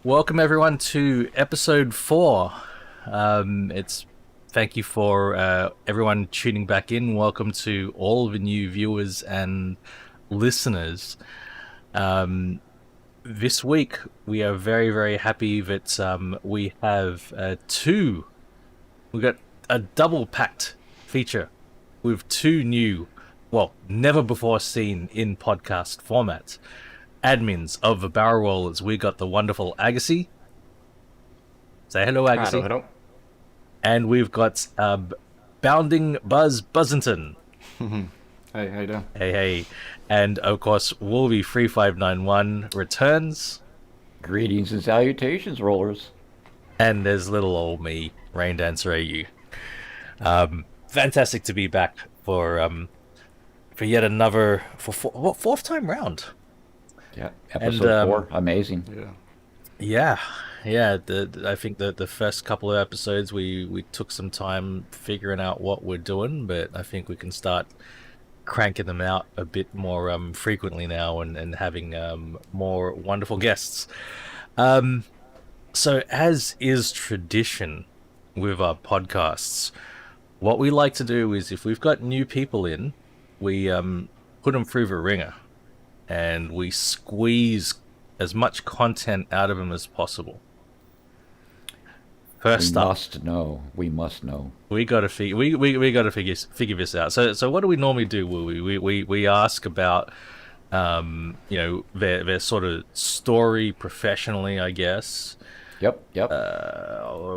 Welcome everyone to episode 4. It's Thank you for everyone tuning back in. Welcome to all the new viewers and listeners. This week we are very happy that we have we got a double packed feature with two new, well, never before seen in podcast format admins of the barrel rollers. We got the wonderful Agersi. Say hello, Agersi. Hello. And we've got Bounding BuzzBuzzinton. Hey, how you doing? Hey. And of course, Wolve3591 returns. Greetings and salutations, rollers. And there's little old me, RaindancerAU. Fantastic to be back for yet another fourth time round. Yeah, episode 4, amazing. Yeah. I think that the first couple of episodes we took some time figuring out what we're doing, but I think we can start cranking them out a bit more frequently now and having more wonderful guests. So as is tradition with our podcasts, what we like to do is if we've got new people in, we put them through the ringer and we squeeze as much content out of them as possible. First up, we must know. We gotta figure this out. So what do we normally do? We ask about their sort of story professionally, I guess. Yep.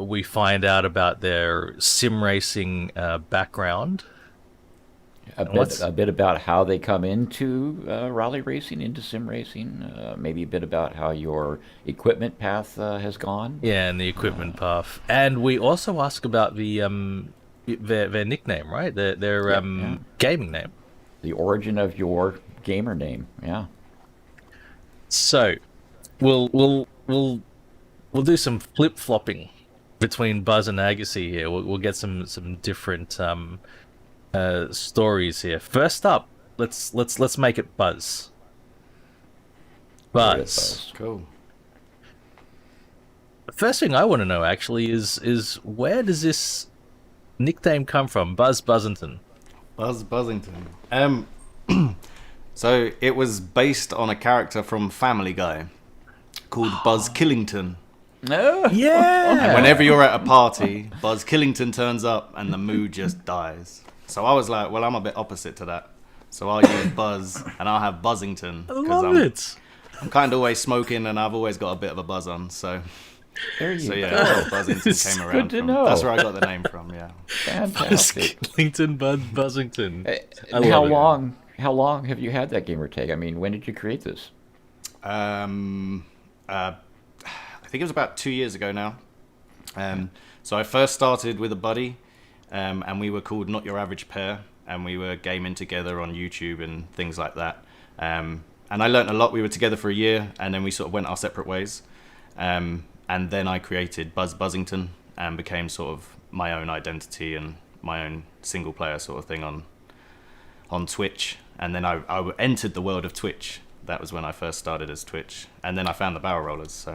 We find out about their sim racing background. A bit about how they come into rally racing, into sim racing. Maybe a bit about how your equipment path has gone. Yeah, and the equipment path. And we also ask about their nickname, right? Their gaming name. The origin of your gamer name. Yeah. So, we'll do some flip flopping between Buzz and Agersi here. We'll get some different stories here. First up, let's make it Buzz. Buzz. Cool. The first thing I want to know actually is where does this nickname come from? BuzzBuzzinton. BuzzBuzzinton. So it was based on a character from Family Guy called Buzz Killington. Yeah. And whenever you're at a party, Buzz Killington turns up and the mood just dies. So I was like, well, I'm a bit opposite to that. So I'll use Buzz and I'll have Buzzington. I love it. I'm kind of always smoking and I've always got a bit of a buzz on. So there you go. Buzzington came around. Good to know. That's where I got the name from. Yeah. Fantastic. Killington, Buzzington. How long have you had that gamer tag? I mean, when did you create this? I think it was about 2 years ago now. So I first started with a buddy. And we were called Not Your Average Pair, and we were gaming together on YouTube and things like that. And I learnt a lot. We were together for a year, and then we sort of went our separate ways. And then I created BuzzBuzzinton and became sort of my own identity and my own single player sort of thing on Twitch. And then I entered the world of Twitch. That was when I first started as Twitch. And then I found the barrel rollers.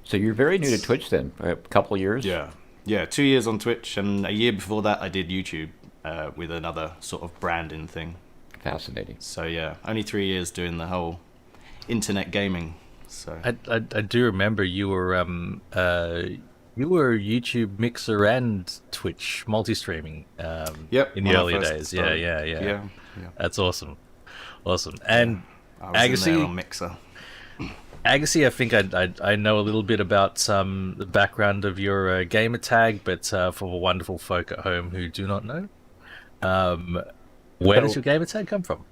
So you're very new to Twitch then, a couple of years? Yeah, 2 years on Twitch, and a year before that I did YouTube with another sort of branding thing. Fascinating. So yeah, only 3 years doing the whole internet gaming. So I do remember you were YouTube Mixer and Twitch multi-streaming in the earlier days. Started. Yeah. That's awesome. And I was in there on Mixer. Agersi, I think I know a little bit about the background of your gamer tag, but for the wonderful folk at home who do not know, where does your gamer tag come from?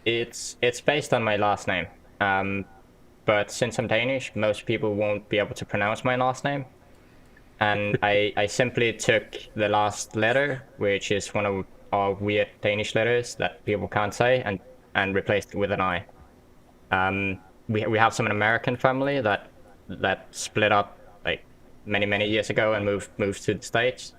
It's based on my last name, but since I'm Danish, most people won't be able to pronounce my last name, and I simply took the last letter, which is one of our weird Danish letters that people can't say, and replaced it with an I. We have some American family that split up like many years ago and moved to the States,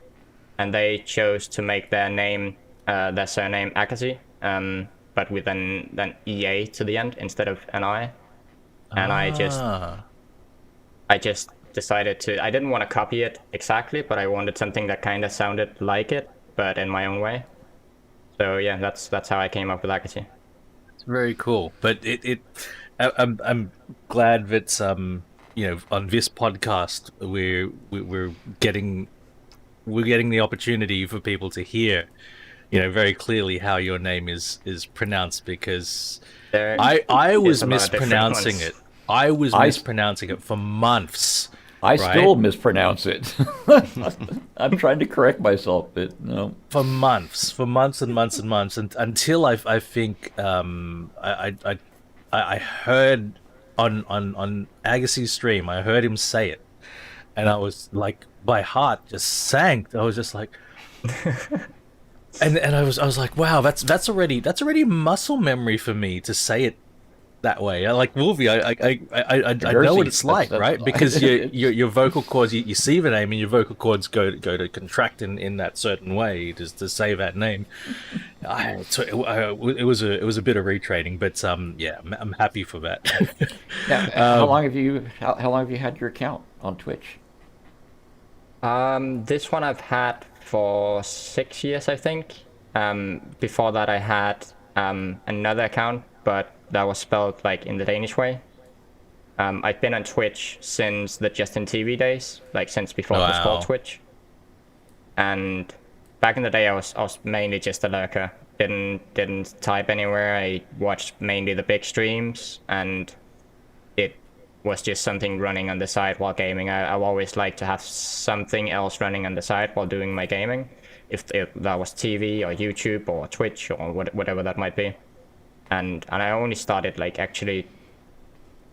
and they chose to make their surname Agersi, but with an EA to the end instead of an I. And I just decided to. I didn't want to copy it exactly, but I wanted something that kind of sounded like it, but in my own way. So yeah, that's how I came up with Agersi. It's very cool. But I'm glad that on this podcast we're getting the opportunity for people to hear, very clearly how your name is pronounced, because I was mispronouncing it. I was mispronouncing it for months. I right? still mispronounce it. I'm trying to correct myself, but no. For months and months and months, and until I think I heard on Agassi's stream, I heard him say it, and I was like, my heart just sank. I was just like, and I was like, wow, that's already muscle memory for me to say it that way. Like Wolvie, I know what it's like, right? Because your vocal cords, you see the name, and your vocal cords go to contract in that certain way to say that name. It was a bit of retraining, but yeah, I'm happy for that. Now, how long have you had your account on Twitch? This one I've had for 6 years, I think. Before that, I had another account, but that was spelled like in the Danish way. I've been on Twitch since the Justin TV days, like since before it was called Twitch. And back in the day, I was mainly just a lurker. Didn't type anywhere. I watched mainly the big streams, and it was just something running on the side while gaming. I've always liked to have something else running on the side while doing my gaming, if that was TV or YouTube or Twitch or whatever that might be. And I only started like actually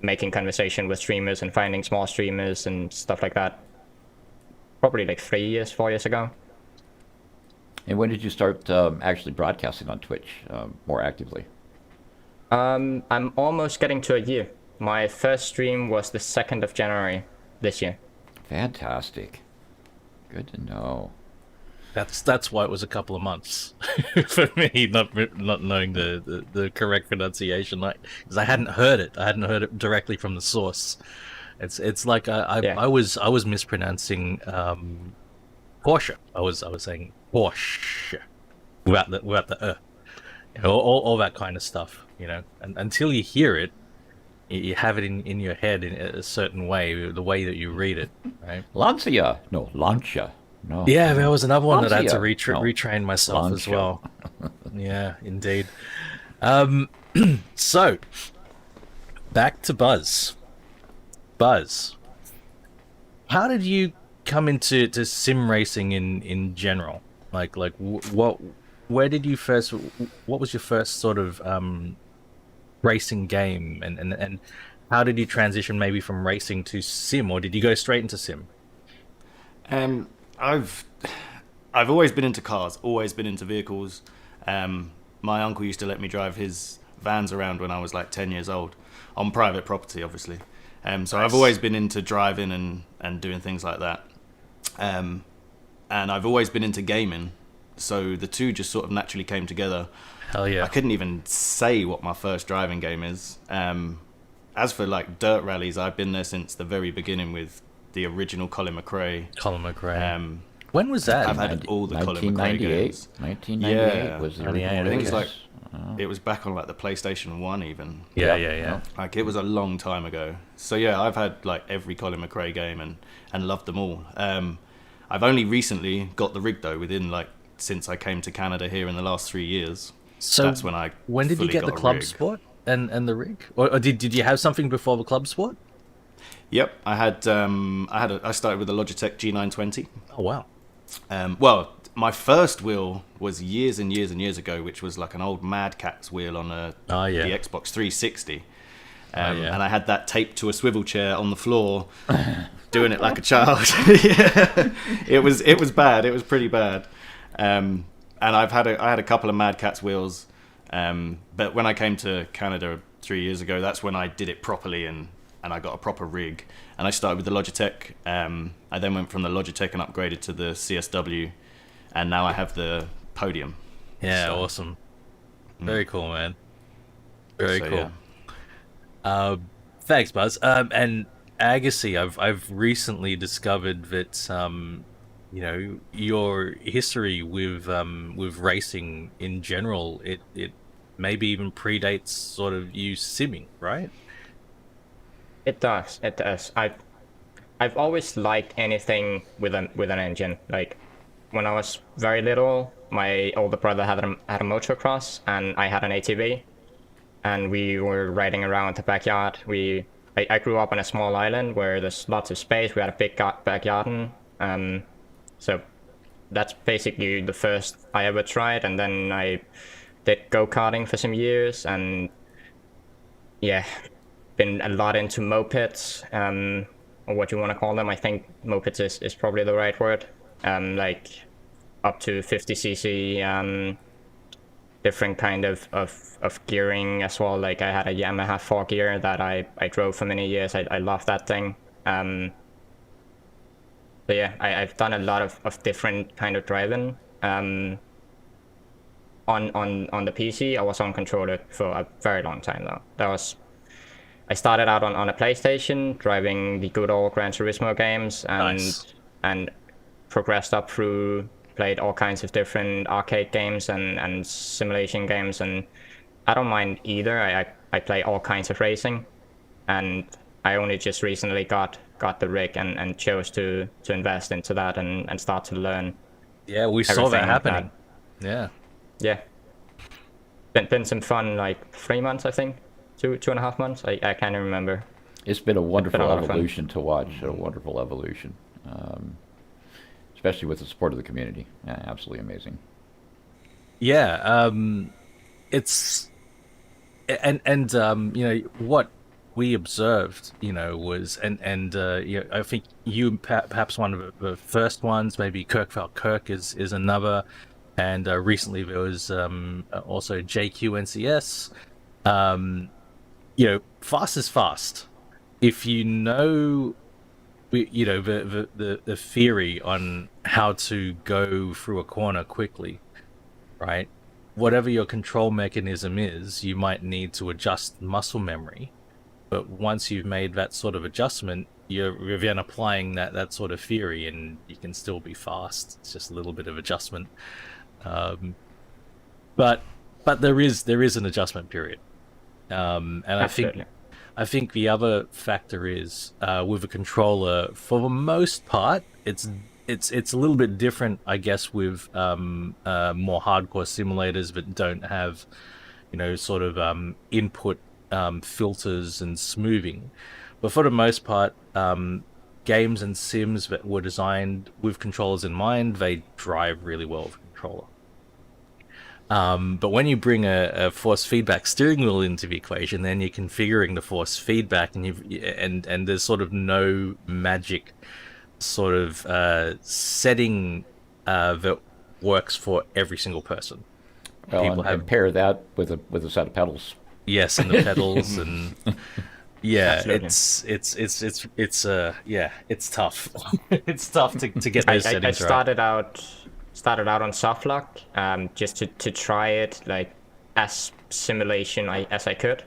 making conversation with streamers and finding small streamers and stuff like that probably like 4 years ago. And when did you start actually broadcasting on Twitch more actively? I'm almost getting to a year. My first stream was the 2nd of January this year. Fantastic. Good to know. That's why it was a couple of months for me, not knowing the correct pronunciation, because I hadn't heard it. I hadn't heard it directly from the source. It's like I was mispronouncing Porsche. I was saying Porsche without the all that kind of stuff, And until you hear it, you have it in your head in a certain way, the way that you read it, right? Lancia. No, Lancia. No. Yeah, there was another one that I had to Lancia. retrain myself Lancia. as well. Yeah, indeed. So, back to Buzz. Buzz, how did you come into sim racing in general? Like where did you first? What was your first sort of racing game, and how did you transition maybe from racing to sim, or did you go straight into sim? I've always been into cars, always been into vehicles. My uncle used to let me drive his vans around when I was like 10 years old, on private property, obviously. So nice. I've always been into driving and doing things like that. And I've always been into gaming. So the two just sort of naturally came together. Hell yeah. I couldn't even say what my first driving game is. As for like dirt rallies, I've been there since the very beginning with the original Colin McRae. When was that? I've had all the Colin McRae games. 1998 was the original. I think it was like it was back on like the PlayStation 1 even. Yeah. Like it was a long time ago. So yeah, I've had like every Colin McRae game and loved them all. I've only recently got the rig though, since I came to Canada here in the last 3 years. So that's when did you get the club sport and the rig? Or did you have something before the club sport? Yep, I started with a Logitech G920. Oh wow. Well, my first wheel was years and years and years ago, which was like an old Mad Catz wheel on the Xbox 360. And I had that taped to a swivel chair on the floor, doing it like a child. Yeah. It was bad. It was pretty bad. And I had a couple of Mad Catz wheels. But when I came to Canada 3 years ago, that's when I did it properly and I got a proper rig. And I started with the Logitech. I then went from the Logitech and upgraded to the CSW. And now I have the Podium. Yeah, so, awesome. Very cool, man. Very cool. Yeah. Thanks, Buzz. And Agassi, I've recently discovered that your history with racing in general, it maybe even predates sort of you simming, right? It does. It does. I've always liked anything with an engine. Like when I was very little, my older brother had a motocross and I had an ATV, and we were riding around the backyard. I grew up on a small island where there's lots of space. We had a big backyard, so that's basically the first I ever tried. And then I did go-karting for some years, and yeah, been a lot into mopeds, or what you want to call them. I think mopeds is probably the right word. Like up to 50cc, different kind of gearing as well. Like I had a Yamaha 4-gear that I drove for many years. I love that thing. So yeah, I've done a lot of different kind of driving. On the PC, I was on controller for a very long time though. I started out on a PlayStation, driving the good old Gran Turismo games, and progressed up through, played all kinds of different arcade games and simulation games, and I don't mind either. I play all kinds of racing, and I only just recently got the rig and chose to invest into that and start to learn. Yeah, we saw that happening. Yeah. Been some fun, like 3 months, I think. 2.5 months. I can't even remember. It's been a wonderful evolution to watch. A wonderful evolution, especially with the support of the community. Yeah, absolutely amazing. Yeah, it's and what we observed, was I think you perhaps one of the first ones. Maybe Kirk is another, and recently there was also JQNCS. Fast is fast. If you know, the theory on how to go through a corner quickly, right? Whatever your control mechanism is, you might need to adjust muscle memory. But once you've made that sort of adjustment, you're then applying that sort of theory, and you can still be fast. It's just a little bit of adjustment. But there is an adjustment period. And Absolutely. I think the other factor is with a controller, for the most part, it's a little bit different, I guess, with more hardcore simulators that don't have, sort of input filters and smoothing. But for the most part, games and sims that were designed with controllers in mind, they drive really well with a controller. But when you bring a force feedback steering wheel into the equation, then you're configuring the force feedback, and there's sort of no magic sort of setting that works for every single person. Well, and pair that with a set of pedals. Yes, and the pedals, and yeah, Absolutely. it's tough. It's tough to get those settings I right. started out on softlock, just to try it like as simulation as I could,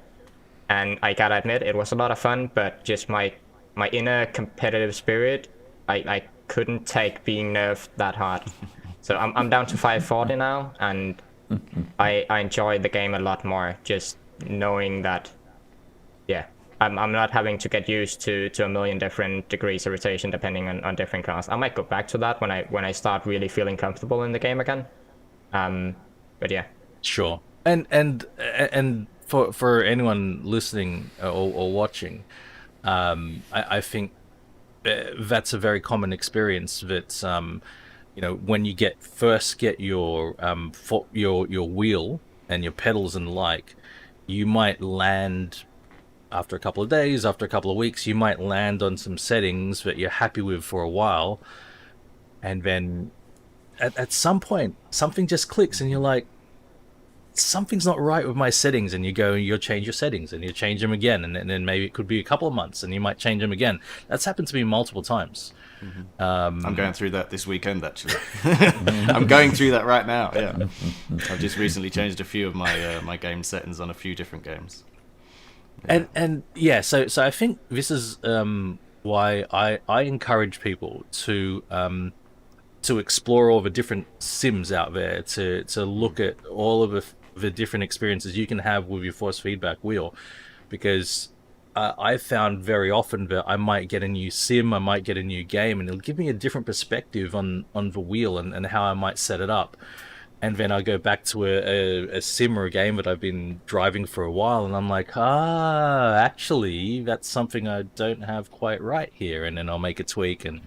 and I gotta admit it was a lot of fun, but just my inner competitive spirit, I couldn't take being nerfed that hard. So I'm down to 540 now, and I enjoy the game a lot more, just knowing that, yeah, I'm not having to get used to a million different degrees of rotation depending on different cars. I might go back to that when I start really feeling comfortable in the game again. But yeah. Sure. And for anyone listening or watching, I think that's a very common experience. That when you first get your wheel and your pedals and the like, you might land. After a couple of days, after a couple of weeks, you might land on some settings that you're happy with for a while, and then at some point something just clicks and you're like, something's not right with my settings, and you'll change your settings and you change them again, and then maybe it could be a couple of months and you might change them again. That's happened to me multiple times. Mm-hmm. I'm going through that this weekend, actually. I'm going through that right now. Yeah, I've just recently changed a few of my game settings on a few different games. And yeah, so I think this is why I encourage people to explore all the different sims out there, to look at all of the different experiences you can have with your force feedback wheel, because I found very often that I might get a new sim, I might get a new game, and it'll give me a different perspective on the wheel and how I might set it up. And then I go back to a sim or a game that I've been driving for a while, and I'm like, actually, that's something I don't have quite right here, and then I'll make a tweak, and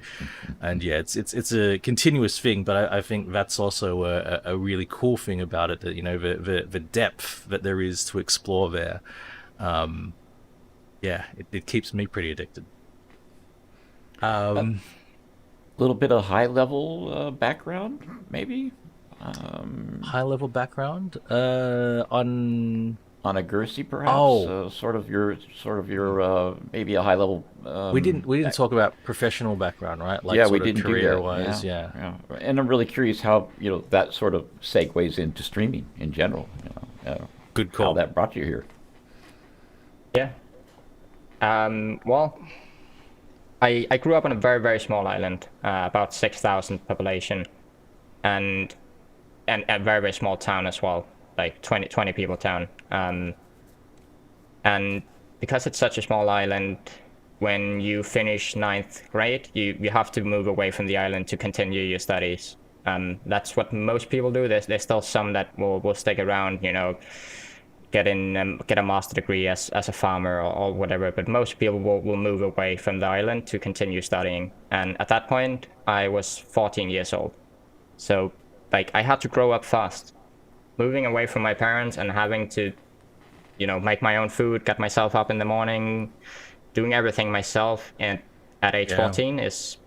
yeah, it's a continuous thing. But I think that's also a really cool thing about it, that the depth that there is to explore there. Yeah, it keeps me pretty addicted. A little bit of high level background, maybe. High level background on On Agersi, perhaps. oh Sort of your maybe a high level. we didn't talk about professional background, right? Like Yeah, we sort of didn't do career that. wise, yeah. Yeah. And I'm really curious how that sort of segues into streaming in general. Good How call. that brought you here. Yeah. Well, I grew up on a very, very small island, about 6,000 population, and a very, very small town as well, like 20 people town. And because it's such a small island, when you finish ninth grade, you have to move away from the island to continue your studies. That's what most people do. There's still some that will stick around, get a master degree as a farmer or whatever, but most people will move away from the island to continue studying. And at that point, I was 14 years old. So, like, I had to grow up fast. Moving away from my parents and having to, make my own food, get myself up in the morning, doing everything myself, and at age 14 is...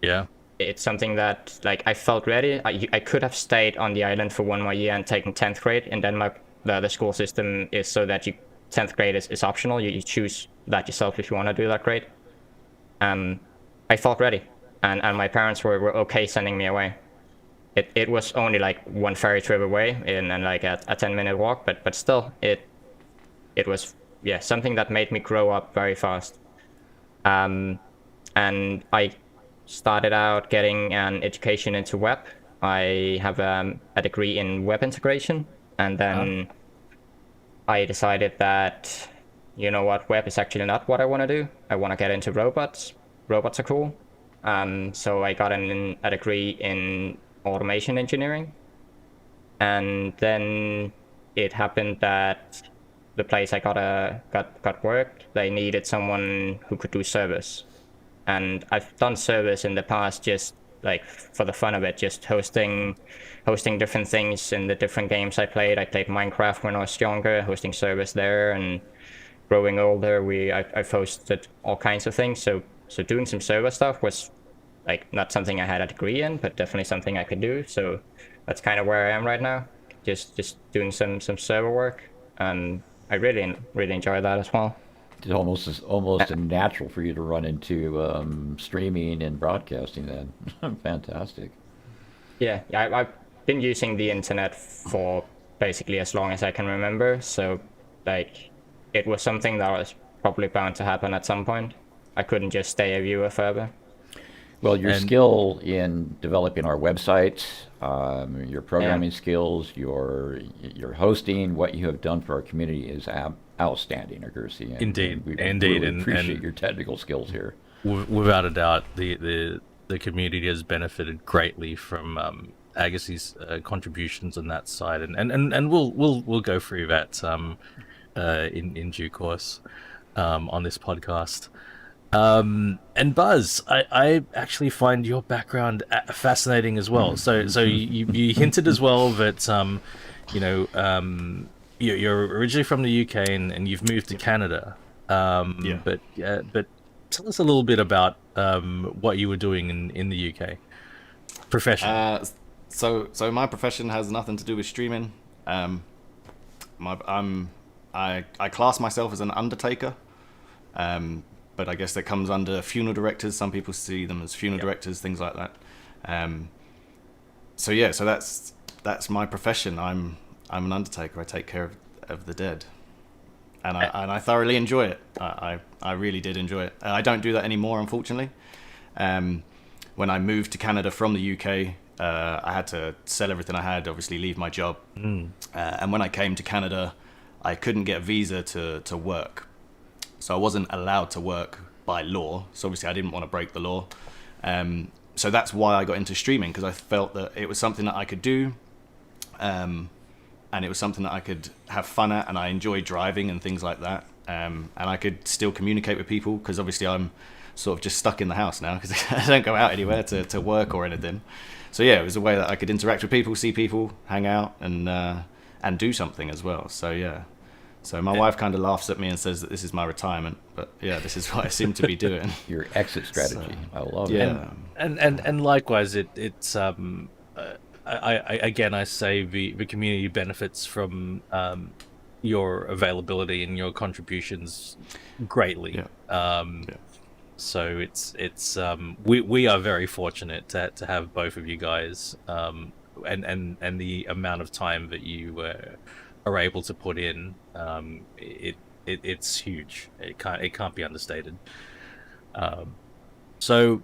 Yeah. It's something that, like, I felt ready. I could have stayed on the island for one more year and taken 10th grade. In Denmark, the school system is so that 10th grade is optional. You choose that yourself if you want to do that grade. I felt ready, and my parents were okay sending me away. It was only like one ferry trip away and like a 10-minute walk, but still it was something that made me grow up very fast. And I started out getting an education into web. I have a degree in web integration, and then I decided that, web is actually not what I want to do. I want to get into robots. Robots are cool. So I got a degree in automation engineering, and then it happened that the place I got work, they needed someone who could do service. And I've done service in the past, just like for the fun of it, just hosting different things in the different games I played. I played Minecraft when I was younger, hosting service there, and growing older, I've hosted all kinds of things. So doing some server stuff was like not something I had a degree in, but definitely something I could do. So that's kind of where I am right now, just doing some server work, and I really enjoy that as well. It's almost natural for you to run into streaming and broadcasting then. Fantastic. Yeah, I've been using the internet for basically as long as I can remember. So, like, it was something that was probably bound to happen at some point. I couldn't just stay a viewer forever. Well, your skill in developing our website, your programming skills, your hosting, what you have done for our community is outstanding, Agersi. Indeed, we indeed, really appreciate your technical skills here. Without a doubt, the community has benefited greatly from Agersi's contributions on that side, and we'll go through that in due course on this podcast. And Buzz, I actually find your background fascinating as well. So you hinted as well that you're originally from the UK and you've moved to Canada. But tell us a little bit about what you were doing in the UK professionally. So my profession has nothing to do with streaming. I class myself as an undertaker. But I guess that comes under funeral directors. Some people see them as funeral directors, things like that. So that's my profession. I'm an undertaker. I take care of the dead. I thoroughly enjoy it. I really did enjoy it. I don't do that anymore, unfortunately. When I moved to Canada from the UK, I had to sell everything I had, obviously leave my job. And when I came to Canada, I couldn't get a visa to work. So I wasn't allowed to work by law. So obviously I didn't want to break the law. So that's why I got into streaming, because I felt that it was something that I could do. And it was something that I could have fun at, and I enjoy driving and things like that. And I could still communicate with people, because obviously I'm sort of just stuck in the house now, because I don't go out anywhere to work or anything. So yeah, it was a way that I could interact with people, see people, hang out, and do something as well. So yeah. So my wife kind of laughs at me and says that this is my retirement, but yeah, this is what I seem to be doing. Your exit strategy. I love Yeah. it. And likewise, it's I say the community benefits from your availability and your contributions greatly. Yeah. So we are very fortunate to have both of you guys, and the amount of time that you are able to put in, it's huge. It can't be understated. So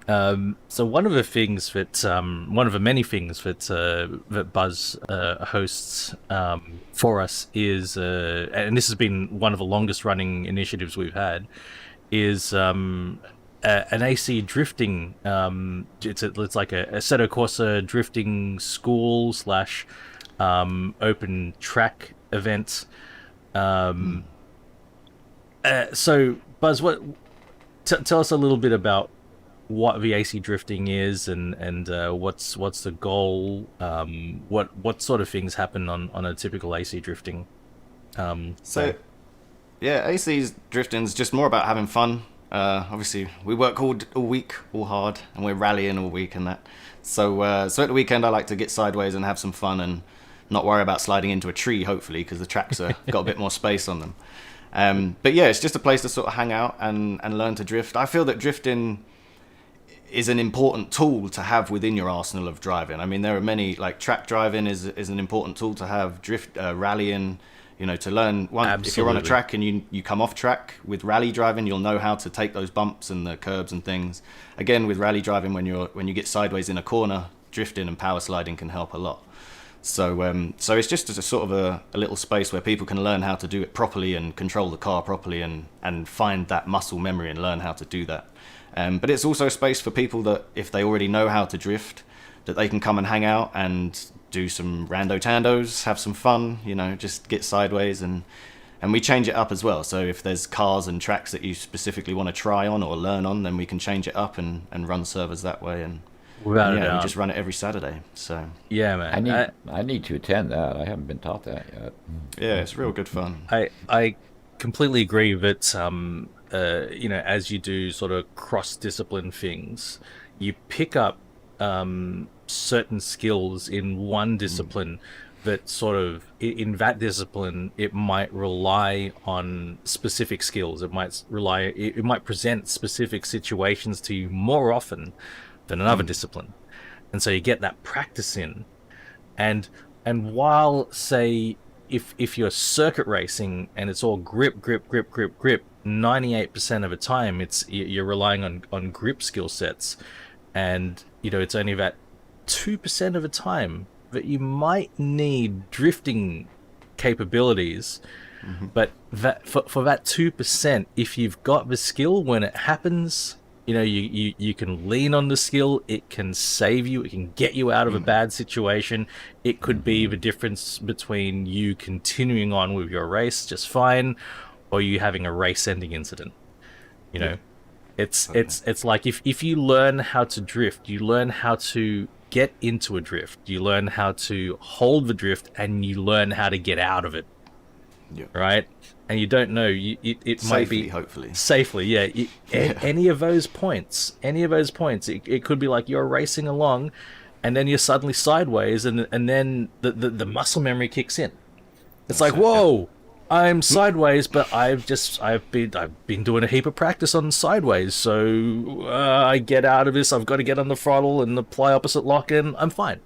one of the things that one of the many things that Buzz hosts for us is, and this has been one of the longest running initiatives we've had, is an AC drifting. It's like a Assetto Corsa drifting school / open track event. So Buzz, tell us a little bit about what the AC drifting is, and what's the goal? What sort of things happen on a typical AC drifting? So yeah, AC drifting is just more about having fun. Obviously, we work all week, all hard, and we're rallying all week and that. So at the weekend, I like to get sideways and have some fun and not worry about sliding into a tree, hopefully, because the tracks are got a bit more space on them. But yeah, it's just a place to sort of hang out and learn to drift. I feel that drifting is an important tool to have within your arsenal of driving. I mean, there are many, like track driving is an important tool to have, rallying, to learn. If you're on a track and you come off track with rally driving, you'll know how to take those bumps and the curbs and things. Again, with rally driving, when you get sideways in a corner, drifting and power sliding can help a lot. So it's just a sort of a little space where people can learn how to do it properly and control the car properly and find that muscle memory and learn how to do that. But it's also a space for people that, if they already know how to drift, that they can come and hang out and do some rando tandos, have some fun, just get sideways, and we change it up as well. So if there's cars and tracks that you specifically want to try on or learn on, then we can change it up and run servers that way. And without a we doubt, just run it every Saturday. So yeah, man, I need to attend that. I haven't been taught that yet. yeah, it's real good fun. I completely agree that as you do sort of cross-discipline things, you pick up certain skills in one discipline that sort of, in that discipline, it might rely on specific skills. It might present specific situations to you more often than another discipline. And so you get that practice in. And while, say, if you're circuit racing and it's all grip, 98% of the time you're relying on grip skill sets, and it's only that 2% of the time that you might need drifting capabilities. But that for that 2%, if you've got the skill, when it happens, you can lean on the skill. It can save you. It can get you out of a bad situation. It could be the difference between you continuing on with your race just fine, or you having a race-ending incident. It's like if you learn how to drift, you learn how to get into a drift, you learn how to hold the drift, and you learn how to get out of it. Yeah. Right? And you don't know, it might be hopefully safely. Yeah. Any of those points, it could be like you're racing along, and then you're suddenly sideways, and then the muscle memory kicks in. It's like, whoa, I'm sideways, but I've been doing a heap of practice on sideways, so I get out of this. I've got to get on the throttle and apply opposite lock, and I'm fine.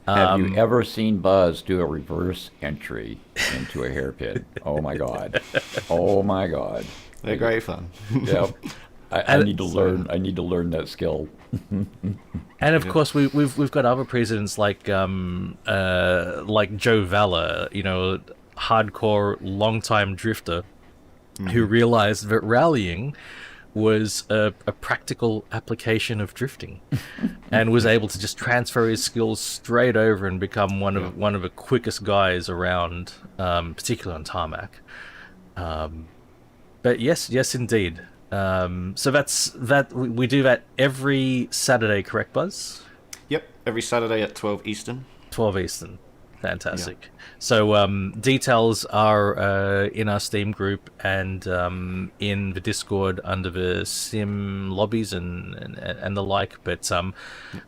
Have you ever seen Buzz do a reverse entry into a hairpin? Oh my god! Oh my god! They're great fun. Yep. I need to learn. I need to learn that skill. And of course, we've got other presidents like Joe Valor, you know, hardcore longtime drifter, who realized that rallying was a practical application of drifting, and was able to just transfer his skills straight over and become one of the quickest guys around, particularly on tarmac. But yes, indeed. So that we do that every Saturday, correct, Buzz? Yep, every Saturday at 12 Eastern. 12 Eastern. Fantastic. So details are in our Steam group and in the Discord under the Sim Lobbies and the like. But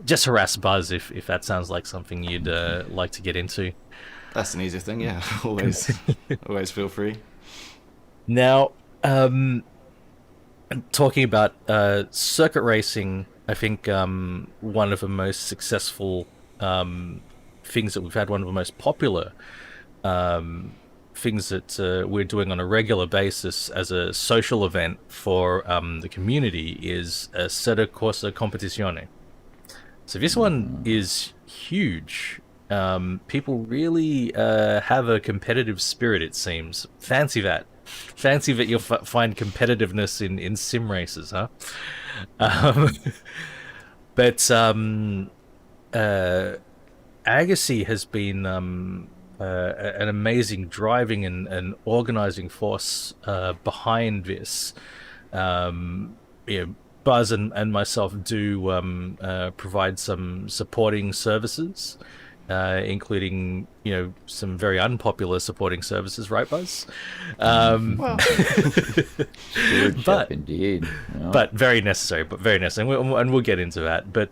just harass Buzz if that sounds like something you'd like to get into. That's an easy thing, yeah. Always feel free. Now, talking about circuit racing, I think one of the most successful things that we've had, one of the most popular things that we're doing on a regular basis as a social event for the community is Assetto Corsa Competizione. So this one is huge. People really have a competitive spirit, it seems. Fancy that you'll find competitiveness in sim races, huh? But Agersi has been an amazing driving and organizing force behind this. Buzz and myself do provide some supporting services, including some very unpopular supporting services, right, Buzz? But indeed, but very necessary. And we'll get into that. But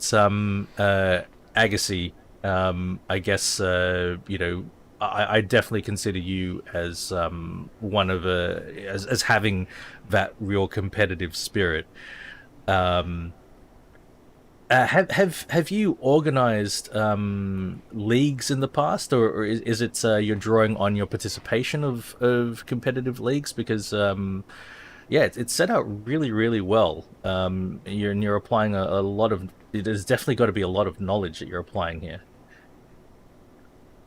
Agersi, I guess I definitely consider you as one of as having that real competitive spirit. Have you organized leagues in the past, or is it you're drawing on your participation of competitive leagues? Because it's set out really, really well. You're applying a lot of. There's definitely got to be a lot of knowledge that you're applying here.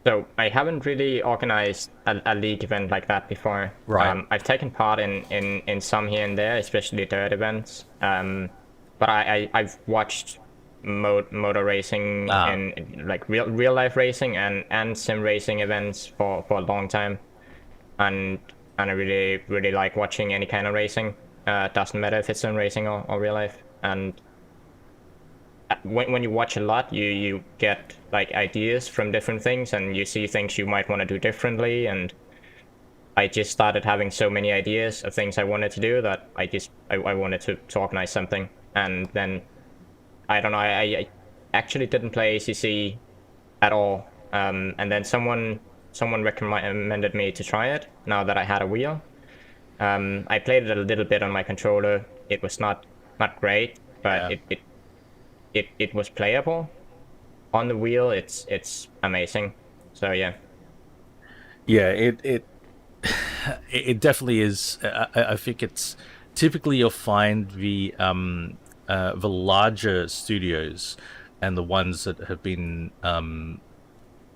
So I haven't really organized a league event like that before. Right. I've taken part in some here and there, especially dirt events. But I've watched motor racing and like real life racing and sim racing events for a long time, and I really like watching any kind of racing. Doesn't matter if it's sim racing or real life. And when you watch a lot, you get like ideas from different things, and you see things you might want to do differently. And I just started having so many ideas of things I wanted to do that I wanted to organize something. And then I don't know, I actually didn't play ACC at all, and then someone recommended me to try it now that I had a wheel. I played it a little bit on my controller. It was not great, but it was playable. On the wheel, it's amazing. So yeah, it definitely is. I think it's typically you'll find the larger studios and the ones that have been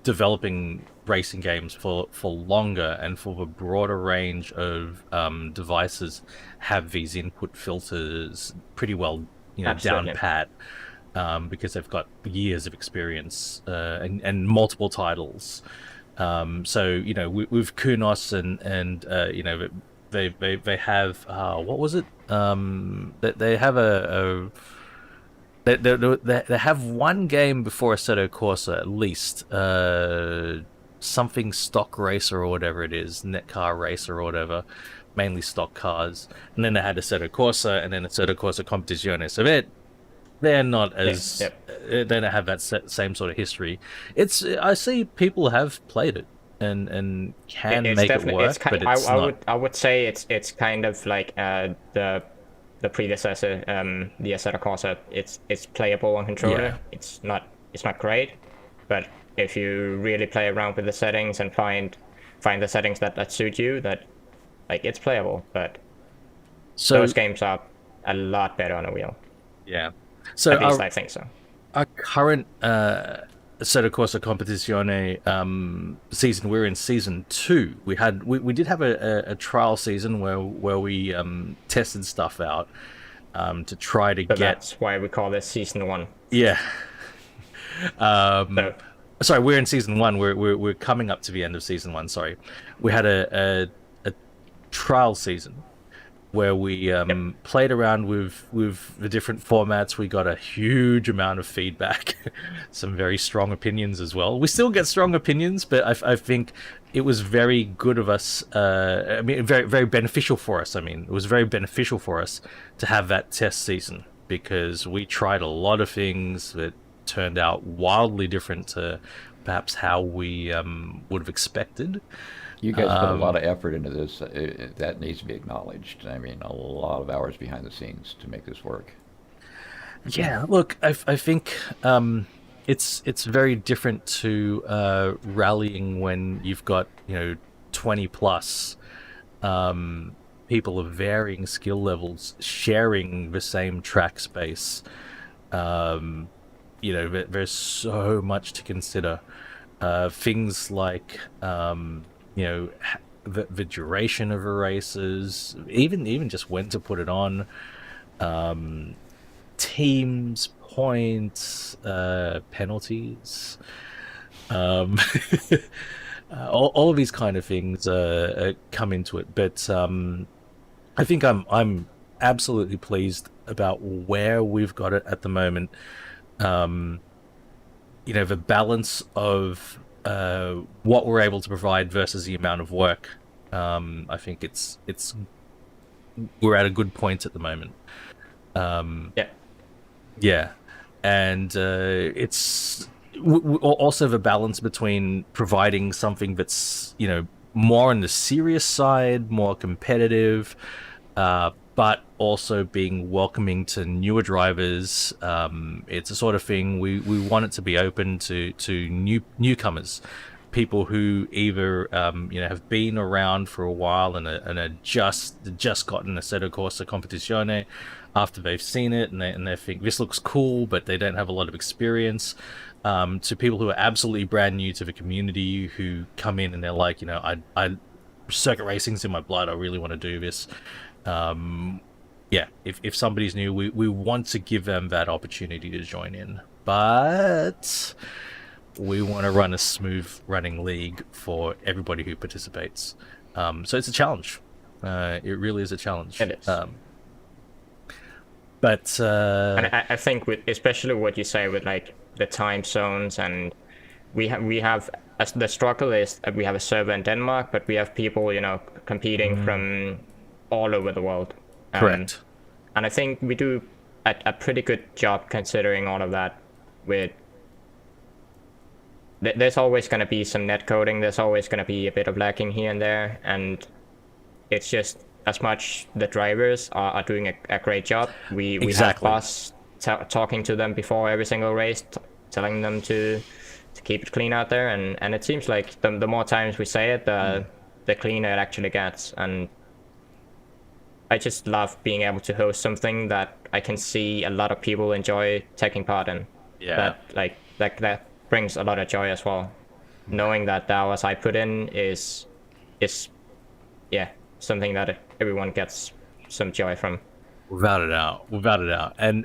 developing racing games for longer and for the broader range of devices have these input filters pretty well down pat, because they've got years of experience and multiple titles. So with Kunos and they have what was it? They have they have one game before Assetto Corsa at least, something stock racer or whatever it is, netcar racer or whatever, mainly stock cars, and then they had Assetto Corsa and then Assetto Corsa Competizione. So they're not as they don't have that same sort of history. I see people have played it and can make it work, but it's not. I would say it's kind of like the predecessor, the Assetto Corsa. It's playable on controller. Yeah. It's not great, But if you really play around with the settings and find the settings that suit you, that like it's playable. But those games are a lot better on a wheel. Yeah. So at least I think so. Our current Assetto Corsa Competizione season, we're in season 2. We did have a trial season where we tested stuff out to try to get. That's why we call this season 1. Yeah. Sorry, we're in season 1. We're coming up to the end of season 1. Sorry, we had a trial season where we played around with the different formats. We got a huge amount of feedback, some very strong opinions as well. We still get strong opinions, but I think it was very good of us. I mean, very, very beneficial for us. I mean, it was very beneficial for us to have that test season because we tried a lot of things that turned out wildly different to perhaps how we would have expected. You guys put a lot of effort into this. That needs to be acknowledged. I mean, a lot of hours behind the scenes to make this work. Yeah, look, I think it's very different to rallying when you've got 20 plus people of varying skill levels sharing the same track space. There's so much to consider. Things like the duration of the races, even just when to put it on, teams, points, penalties, all of these kind of things come into it. But I think I'm absolutely pleased about where we've got it at the moment. The balance of what we're able to provide versus the amount of work. I think we're at a good point at the moment. Yeah, and it's also the balance between providing something that's more on the serious side, more competitive, but also being welcoming to newer drivers. It's a sort of thing we want it to be open to newcomers, people who either have been around for a while and are just gotten Assetto Corsa Competizione after they've seen it and they think this looks cool, but they don't have a lot of experience. To people who are absolutely brand new to the community, who come in and they're like, I circuit racing's in my blood. I really want to do this. If somebody's new, we want to give them that opportunity to join in, but we want to run a smooth running league for everybody who participates. So it's a challenge. It really is a challenge. It is. And I think especially what you say with like the time zones, and we have the struggle is that we have a server in Denmark, but we have people competing from all over the world. Correct. And I think we do a pretty good job considering all of that. There's always going to be some net coding, there's always going to be a bit of lacking here and there, and it's just as much the drivers are doing a great job. We have boss talking to them before every single race, telling them to keep it clean out there, and it seems like the more times we say it, the cleaner it actually gets. And I just love being able to host something that I can see a lot of people enjoy taking part in. Yeah. That brings a lot of joy as well. Knowing that the hours I put in is something that everyone gets some joy from. Without a doubt. And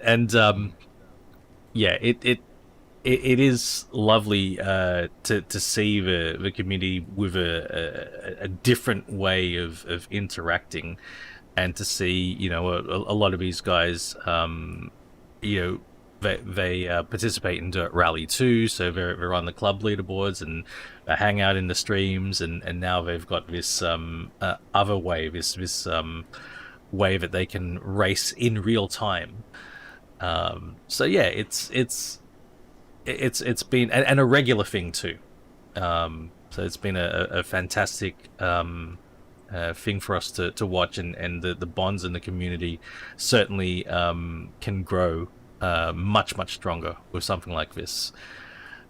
it is lovely to see the community with a different way of interacting, and to see a lot of these guys they participate in Dirt Rally too, so they're on the club leaderboards and they hang out in the streams, and now they've got this other way, this way that they can race in real time. So yeah, it's been and a regular thing too. So it's been a fantastic thing for us to watch, and the bonds in the community certainly can grow much stronger with something like this.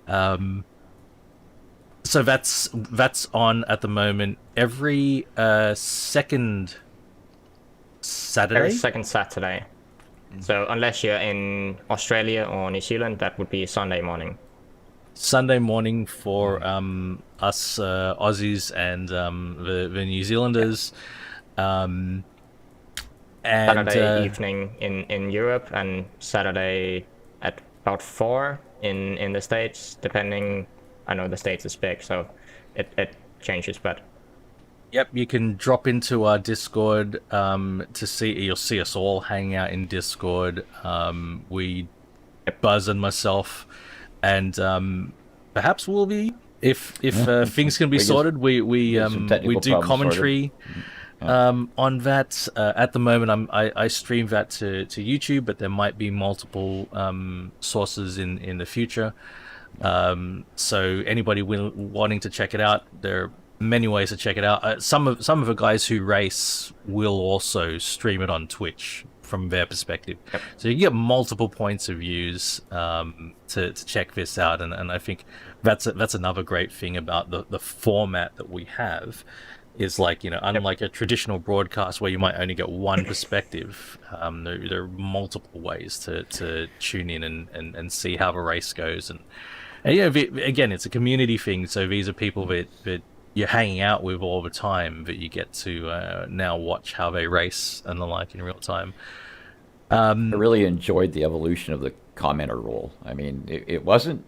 So that's on at the moment every second Saturday. Every second Saturday. So unless you're in Australia or New Zealand, that would be Sunday morning. Sunday morning for us Aussies and the New Zealanders. And Saturday evening in Europe, and Saturday at about 4 in the States, depending. I know the States is big, so it changes, but yep, you can drop into our Discord to see. You'll see us all hanging out in Discord. We, Buzz and myself, and perhaps we'll be if things can be sorted. We do commentary on that. At the moment, I stream that to YouTube, but there might be multiple sources in the future. So anybody wanting to check it out, there are many ways to check it out. Some of the guys who race will also stream it on Twitch from their perspective. Yep. So you get multiple points of views to check this out, and I think that's another great thing about the format that we have. Is like, unlike a traditional broadcast where you might only get one perspective, there are multiple ways to tune in and see how the race goes. And again, it's a community thing. So these are people that you're hanging out with all the time that you get to now watch how they race and the like in real time. I really enjoyed the evolution of the commenter role. I mean, it wasn't.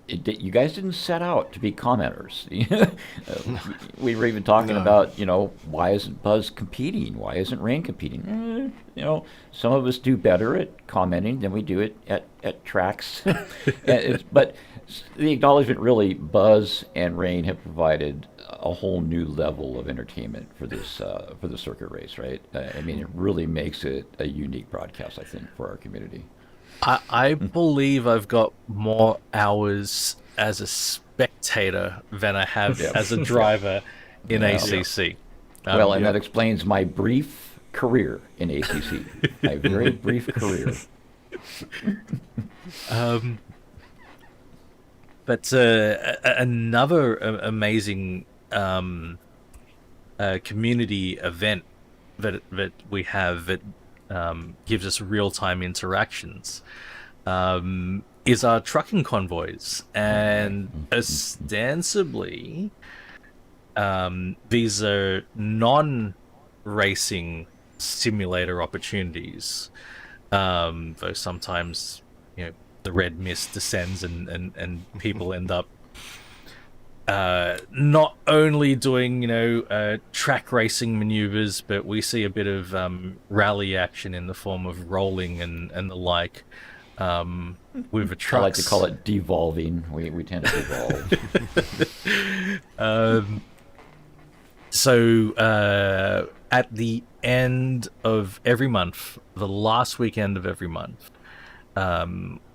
You guys didn't set out to be commenters. We were even talking about, why isn't Buzz competing? Why isn't Rain competing? Some of us do better at commenting than we do it at tracks. But the acknowledgement, really, Buzz and Rain have provided a whole new level of entertainment for this for the circuit race, right? I mean, it really makes it a unique broadcast, I think, for our community. I believe I've got more hours as a spectator than I have as a driver in ACC. Well, and that explains my brief career in ACC. My very brief career. But another amazing community event that we have that gives us real-time interactions is our trucking convoys, and ostensibly these are non-racing simulator opportunities, though sometimes the red mist descends and people end up not only doing track racing maneuvers, but we see a bit of rally action in the form of rolling and the like with the trucks. I like to call it devolving. We tend to devolve. So at the end of every month, the last weekend of every month,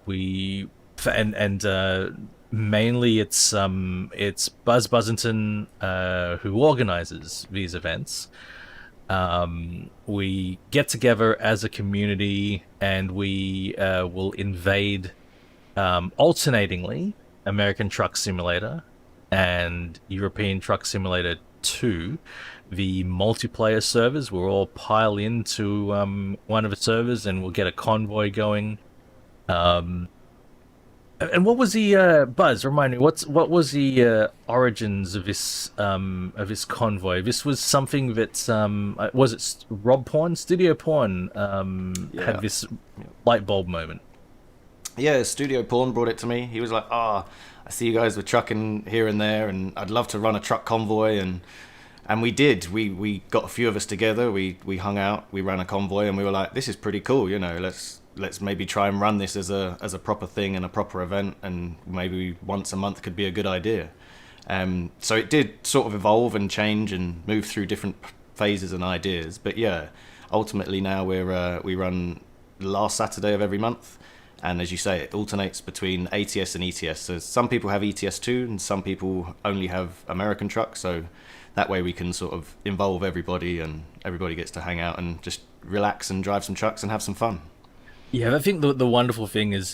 mainly it's BuzzBuzzinton who organizes these events. We get together as a community and we will invade alternatingly American Truck Simulator and European Truck Simulator 2, the multiplayer servers. We'll all pile into one of the servers and we'll get a convoy going. And what was the Buzz? Remind me, what was the origins of this convoy? This was something that was it Rob Porn, Studio Porn had this light bulb moment. Yeah, Studio Porn brought it to me. He was like, I see you guys were trucking here and there, and I'd love to run a truck convoy, and we did. We got a few of us together. We hung out. We ran a convoy, and we were like, this is pretty cool. Let's maybe try and run this as a proper thing and a proper event, and maybe once a month could be a good idea. So it did sort of evolve and change and move through different phases and ideas. But yeah, ultimately now we run the last Saturday of every month, and as you say, it alternates between ATS and ETS. So some people have ETS2 and some people only have American trucks. So that way we can sort of involve everybody, and everybody gets to hang out and just relax and drive some trucks and have some fun. Yeah, I think the wonderful thing is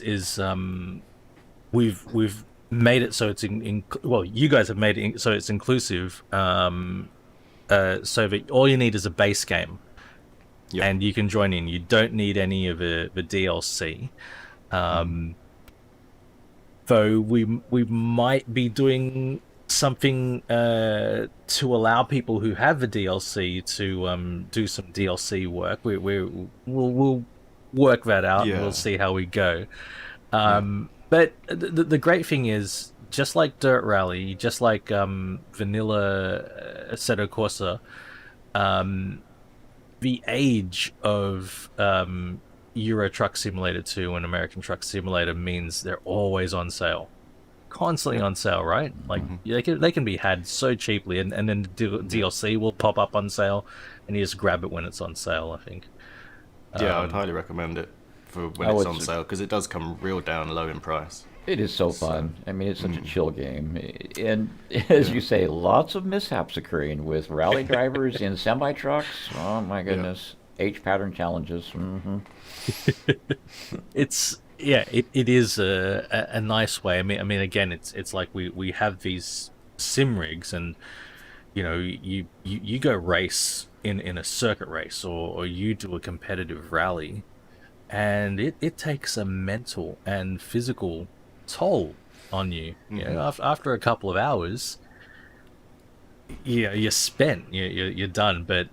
we've made it so it's well, you guys have made it so it's inclusive, so that all you need is a base game, Yep. and you can join in. You don't need any of the DLC. Though we might be doing something to allow people who have the DLC to do some DLC work. We'll work that out, and we'll see how we go. But the great thing is, just like Dirt Rally, just like vanilla Assetto Corsa, the age of Euro Truck Simulator 2 and American Truck Simulator means they're always on sale. Constantly on sale, right? Like they can be had so cheaply, and then the DLC will pop up on sale, and you just grab it when it's on sale, I think. Yeah, I'd highly recommend it for when it's on sale, because it does come real down low in price. It is so fun. I mean, it's such a chill game. And as you say, lots of mishaps occurring with rally drivers in semi-trucks. Oh, my goodness. H-pattern challenges. It is a nice way. I mean, again, it's like we have these sim rigs, and you go race in a circuit race, or you do a competitive rally, and it takes a mental and physical toll on you. After a couple of hours, you're spent. You're done. But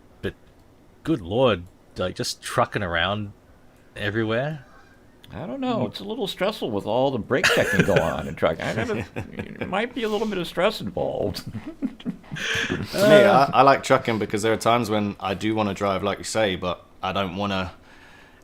good lord, like just trucking around everywhere. I don't know. It's a little stressful with all the brake checking going on in trucking. There might be a little bit of stress involved. For me, I like trucking because there are times when I do want to drive, like you say, but I don't want to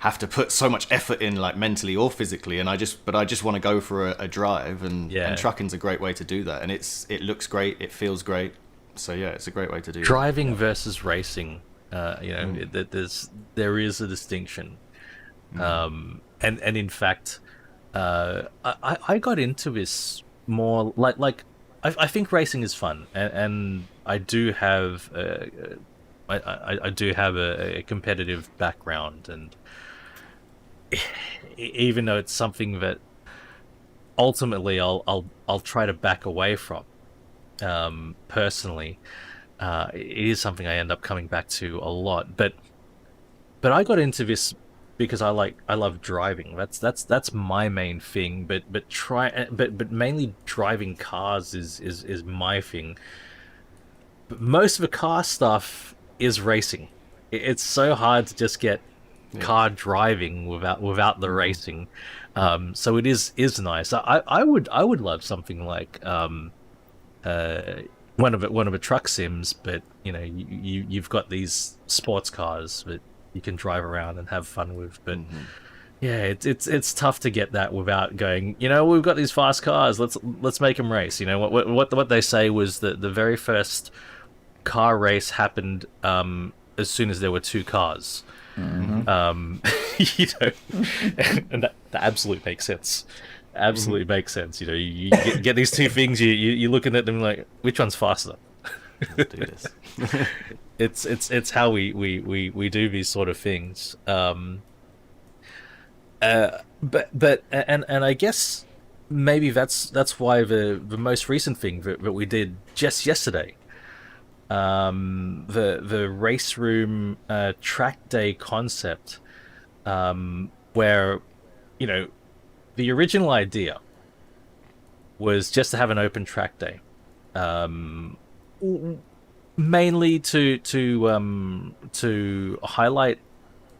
have to put so much effort in, like mentally or physically, and I just want to go for a drive, and trucking's a great way to do that, and it looks great, it feels great, so yeah, it's a great way to do driving versus racing. There is a distinction. And in fact, I got into this more like I think racing is fun, and I do have I do have a competitive background, and even though it's something that ultimately I'll try to back away from, personally, it is something I end up coming back to a lot. But I got into this because I love driving. That's my main thing. But mainly driving cars is my thing. But most of the car stuff is racing. It's so hard to just get car driving without the racing. So it is nice. I would love something like one of the truck sims, but you've got these sports cars that you can drive around and have fun with. But it's tough to get that without going, we've got these fast cars, let's make them race. What they say was that the very first car race happened as soon as there were two cars. And that absolutely makes sense. Absolutely makes sense. You get these two things, you're looking at them like, which one's faster? Let's do this. It's how we do these sort of things. But I guess maybe that's why the most recent thing that we did just yesterday, the Raceroom track day concept, where the original idea was just to have an open track day, mainly to highlight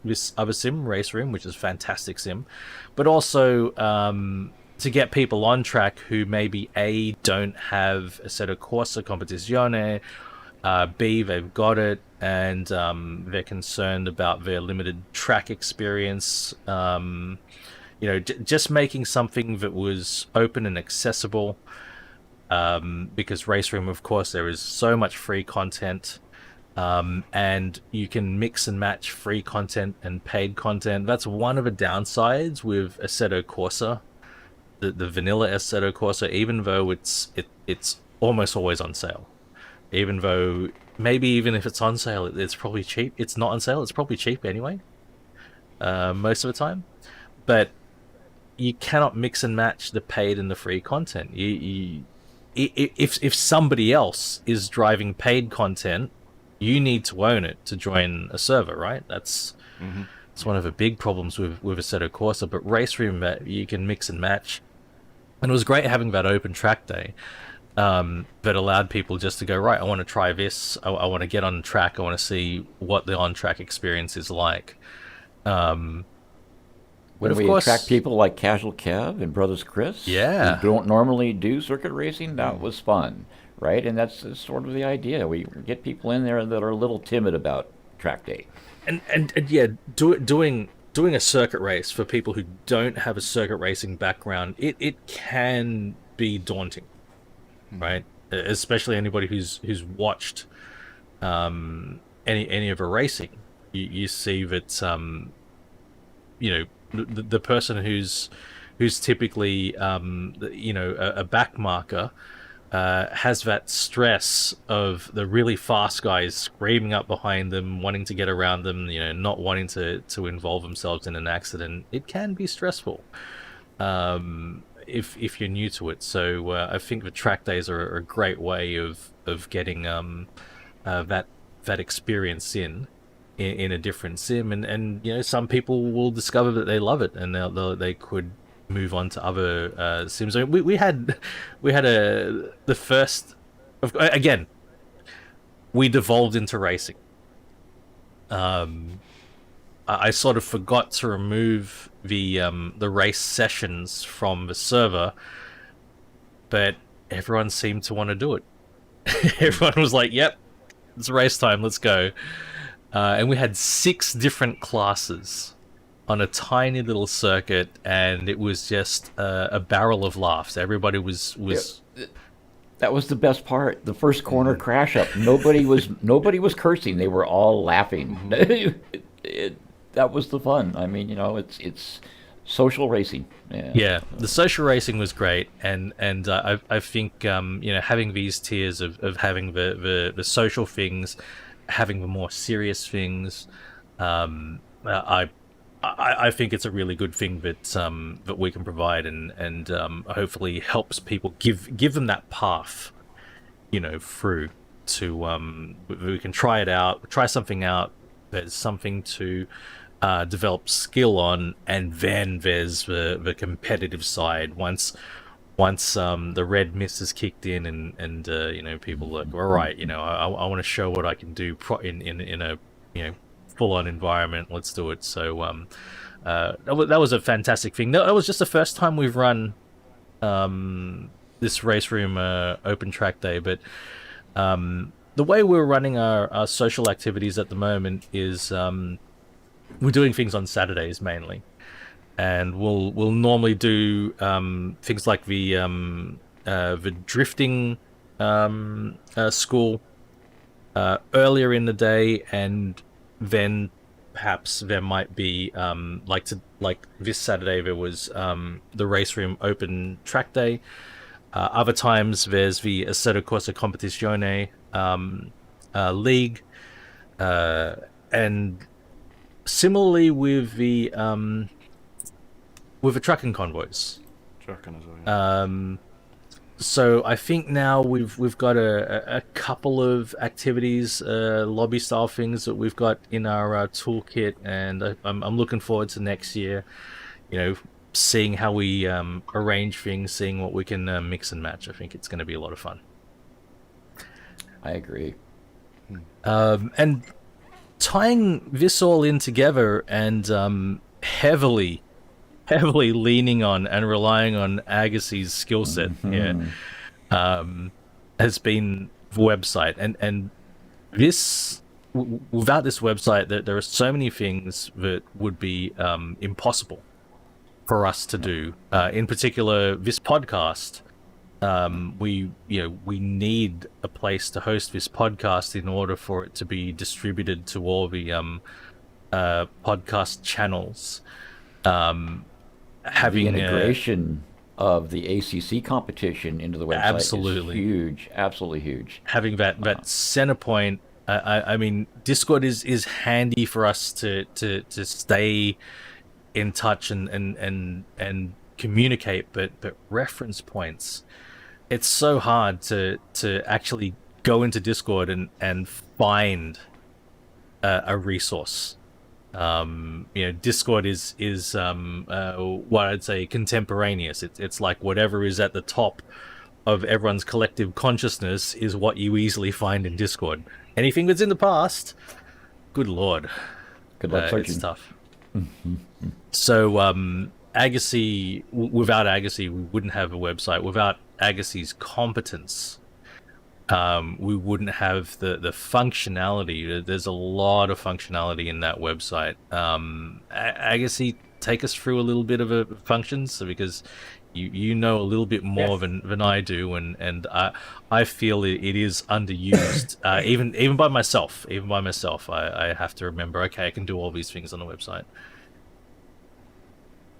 this other sim, Raceroom, which is a fantastic sim, but also to get people on track who maybe A, don't have Assetto Corsa Competizione, B, they've got it, and they're concerned about their limited track experience. Just making something that was open and accessible, because Raceroom, of course, there is so much free content, and you can mix and match free content and paid content. That's one of the downsides with Assetto Corsa, the vanilla Assetto Corsa, even though it's almost always on sale. Even though maybe even if it's on sale, it's probably cheap. It's not on sale, it's probably cheap anyway, most of the time. But you cannot mix and match the paid and the free content. If somebody else is driving paid content, you need to own it to join a server, right? That's it's one of the big problems with Assetto Corsa. But Raceroom, you can mix and match, and it was great having that open track day that allowed people just to go, right, I want to try this, I want to get on track, I want to see what the on-track experience is like. When we attract people like Casual Kev and Brothers Chris, yeah, who don't normally do circuit racing, that was fun, right? And that's sort of the idea. We get people in there that are a little timid about track day. And yeah, doing a circuit race for people who don't have a circuit racing background, it can be daunting, right? Especially anybody who's watched any of a racing. You see that you know, the person who's typically a back marker has that stress of the really fast guys screaming up behind them, wanting to get around them, you know, not wanting to involve themselves in an accident. It can be stressful if you're new to it. So I think the track days are a great way of getting that experience in a different sim, and you know, some people will discover that they love it, and they could move on to other sims. I mean, we had the first again, we devolved into racing. I sort of forgot to remove the race sessions from the server, but everyone seemed to want to do it. Everyone was like, yep, it's race time, let's go. And we had 6 different classes on a tiny little circuit, and it was just a barrel of laughs. Everybody was. Yeah, that was the best part. The first corner crash up. Nobody was cursing. They were all laughing. That was the fun. I mean, you know, it's social racing. Yeah, the social racing was great, and I think you know, having these tiers of having the social things, having the more serious things, I think it's a really good thing that we can provide, and hopefully helps people, give them that path, you know, through to we can try it out, try something out. There's something to develop skill on, and then there's the competitive side. Once the red mist has kicked in, and you know, people are like, all right, you know, I want to show what I can do in a, you know, full-on environment. Let's do it. So that was a fantastic thing. That was just the first time we've run this Raceroom open track day, but the way we're running our social activities at the moment is we're doing things on Saturdays mainly. And we'll normally do things like the drifting school earlier in the day, and then perhaps there might be like this Saturday there was the Raceroom open track day. Other times there's the Assetto Corsa Competizione league, and similarly with the trucking convoys. Trucking as well. Yeah. So I think now we've got a couple of activities, lobby style things that we've got in our toolkit, and I'm looking forward to next year. You know, seeing how we arrange things, seeing what we can mix and match. I think it's going to be a lot of fun. I agree. And tying this all in together, and heavily leaning on and relying on Agersi's skill set here, has been the website. And this, without this website, there are so many things that would be impossible for us to do. In particular, this podcast. We need a place to host this podcast in order for it to be distributed to all the podcast channels. Having the integration of the ACC competition into the website is huge, absolutely huge. Having that center point. I mean, Discord is handy for us to stay in touch and communicate, but reference points. It's so hard to actually go into Discord and find a resource. Discord is what I'd say contemporaneous. It's like whatever is at the top of everyone's collective consciousness is what you easily find in Discord. Anything that's in the past, good lord, Good luck searching. it's tough. So Agersi, without Agersi, we wouldn't have a website. Without Agersi's competence, we wouldn't have the functionality. There's a lot of functionality in that website. Agersi, take us through a little bit of a functions, because you know a little bit more than I do, and I feel it is underused. Even by myself, I have to remember, okay, I can do all these things on the website.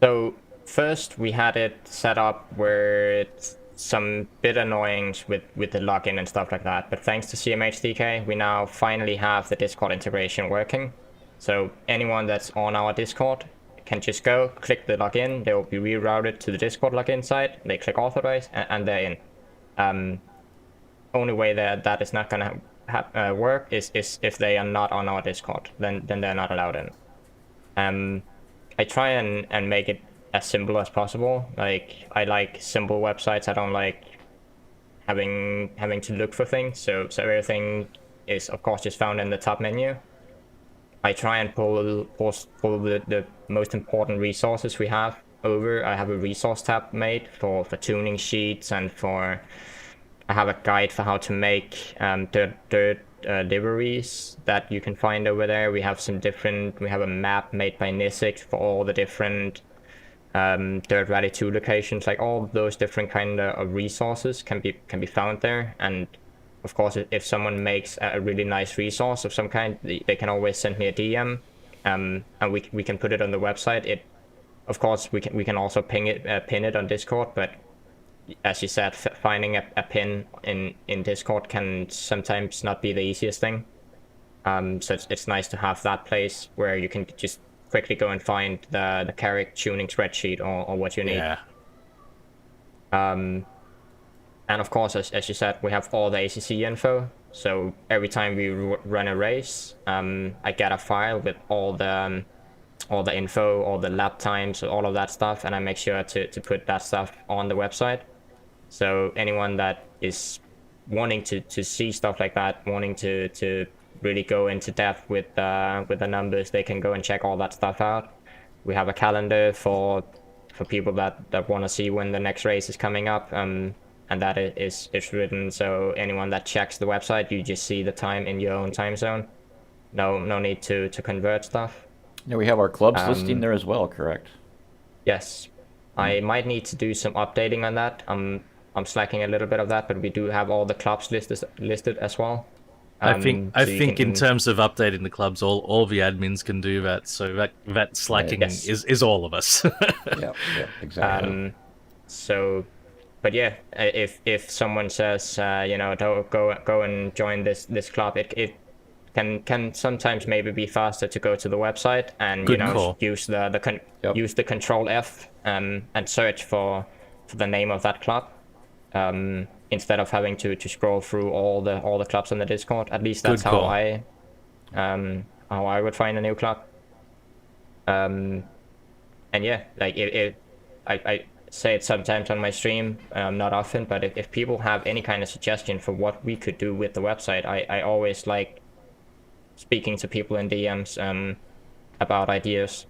So first we had it set up where it's some bit annoying with the login and stuff like that, but thanks to CMHDK, we now finally have the Discord integration working. So anyone that's on our Discord can just go, click the login, they will be rerouted to the Discord login site, they click authorize, and they're in. Only way that is not gonna work is if they are not on our Discord, then they're not allowed in. I try and make it as simple as possible. Like, I like simple websites. I don't like having to look for things. So everything is of course just found in the top menu. I try and pull the most important resources we have over. I have a resource tab made for tuning sheets, and I have a guide for how to make dirt liveries that you can find over there. We have a map made by Nisik for all the different Dirt Rally 2 locations. Like, all those different kind of resources can be found there. And of course, if someone makes a really nice resource of some kind, they can always send me a DM, and we can put it on the website. Of course, we can also pin it on Discord, but as you said, finding a pin in Discord can sometimes not be the easiest thing. So it's nice to have that place where you can just quickly go and find the character tuning spreadsheet or what you need. Yeah. And of course, as you said, we have all the ACC info. So every time we run a race, I get a file with all the info, all the lap times, all of that stuff, and I make sure to put that stuff on the website. So anyone that is wanting to see stuff like that, wanting to really go into depth with the numbers, they can go and check all that stuff out. We have a calendar for people that want to see when the next race is coming up. And that is written, so anyone that checks the website, you just see the time in your own time zone. No need to convert stuff. Yeah, we have our clubs listing there as well, correct? Yes. I might need to do some updating on that. I'm slacking a little bit of that, but we do have all the clubs listed as well. I think in terms of updating the clubs, all the admins can do that. So that slacking is all of us. yeah, exactly. But yeah, if someone says don't go and join this club, it can sometimes maybe be faster to go to the website and use the Control F and search for the name of that club, instead of having to scroll through all the clubs on the Discord. At least that's how I would find a new club. And yeah, like I say it sometimes on my stream, not often, but if people have any kind of suggestion for what we could do with the website, I always like speaking to people in DMs about ideas.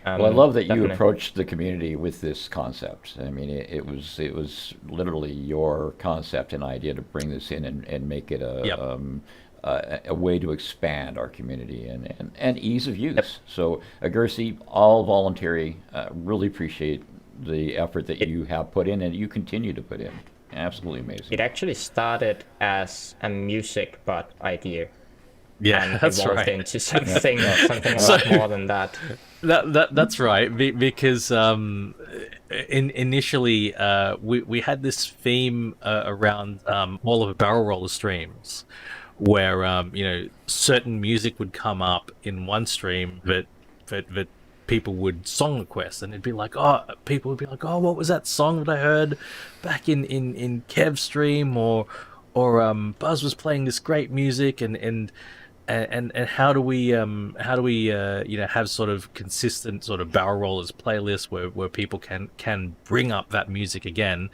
Well, I love that you approached the community with this concept. I mean, it was literally your concept and idea to bring this in and make it a way to expand our community and ease of use. Yep. So, Agersi, all voluntary, really appreciate the effort that you have put in and you continue to put in. Absolutely amazing. It actually started as a music bot idea. Yeah, and that's evolved right. into something a lot more than that. That's right, because initially we had this theme around all of the barrel roller streams, where certain music would come up in one stream that people would song request, and it'd be like, oh, people would be like, oh, what was that song that I heard back in Kev's stream, or Buzz was playing this great music, and how do we have sort of consistent sort of barrel rollers playlists where people can bring up that music again.